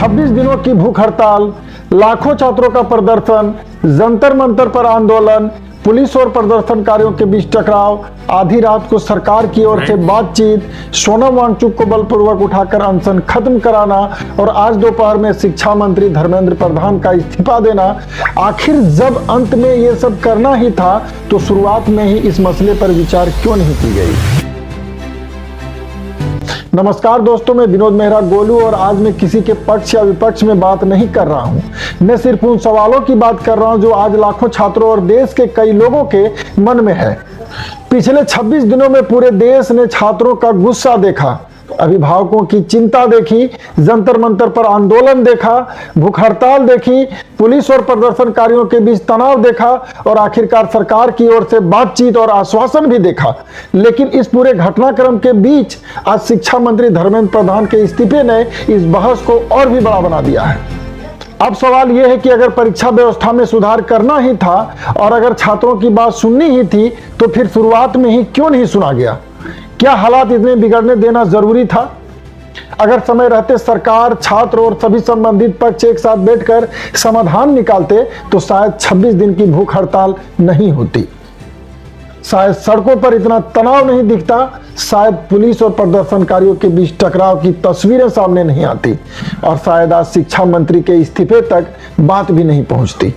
26 दिनों की भूख हड़ताल, लाखों छात्रों का प्रदर्शन, जंतर मंतर पर आंदोलन, पुलिस और प्रदर्शनकारियों के बीच टकराव, आधी रात को सरकार की ओर से बातचीत, सोनम वांगचुक को बलपूर्वक उठाकर अनशन खत्म कराना और आज दोपहर में शिक्षा मंत्री धर्मेंद्र प्रधान का इस्तीफा देना। आखिर जब अंत में ये सब करना ही था तो शुरुआत में ही इस मसले पर विचार क्यों नहीं की गई। नमस्कार दोस्तों, मैं विनोद मेहरा गोलू और आज मैं किसी के पक्ष या विपक्ष में बात नहीं कर रहा हूं। मैं सिर्फ उन सवालों की बात कर रहा हूं जो आज लाखों छात्रों और देश के कई लोगों के मन में है। पिछले 26 दिनों में पूरे देश ने छात्रों का गुस्सा देखा, अभिभावकों की चिंता देखी, जंतर मंतर पर आंदोलन देखा, भूख हड़ताल देखी, पुलिस और प्रदर्शनकारियों के बीच तनाव देखा और आखिरकार सरकार की ओर से बातचीत और आश्वासन भी देखा। लेकिन इस पूरे घटनाक्रम के बीच आज शिक्षा मंत्री धर्मेंद्र प्रधान के इस्तीफे ने इस बहस को और भी बड़ा बना दिया है। अब सवाल यह है कि अगर परीक्षा व्यवस्था में सुधार करना ही था और अगर छात्रों की बात सुननी ही थी तो फिर शुरुआत में ही क्यों नहीं सुना गया? क्या हालात इतने बिगड़ने देना जरूरी था? अगर समय रहते सरकार, छात्र और सभी संबंधित पक्ष एक साथ बैठकर समाधान निकालते तो शायद 26 दिन की भूख हड़ताल नहीं होती, शायद सड़कों पर इतना तनाव नहीं दिखता, शायद पुलिस और प्रदर्शनकारियों के बीच टकराव की तस्वीरें सामने नहीं आती और शायद आज शिक्षा मंत्री के इस्तीफे तक बात भी नहीं पहुंचती।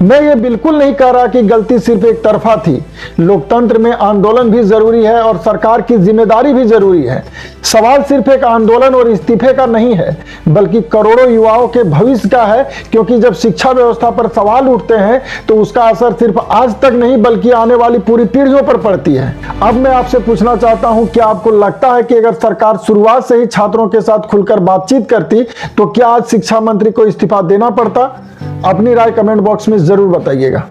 मैं ये बिल्कुल नहीं कह रहा कि गलती सिर्फ एक तरफा थी। लोकतंत्र में आंदोलन भी जरूरी है और सरकार की जिम्मेदारी भी जरूरी है। सवाल सिर्फ एक आंदोलन और इस्तीफे का नहीं है बल्कि करोड़ों युवाओं के भविष्य का है, क्योंकि जब शिक्षा व्यवस्था पर सवाल उठते हैं तो उसका असर सिर्फ आज तक नहीं बल्कि आने वाली पूरी पीढ़ियों पर पड़ती है। अब मैं आपसे पूछना चाहता हूं, क्या आपको लगता है कि अगर सरकार शुरुआत से ही छात्रों के साथ खुलकर बातचीत करती तो क्या आज शिक्षा मंत्री को इस्तीफा देना पड़ता? अपनी राय कमेंट बॉक्स में जरूर बताइएगा।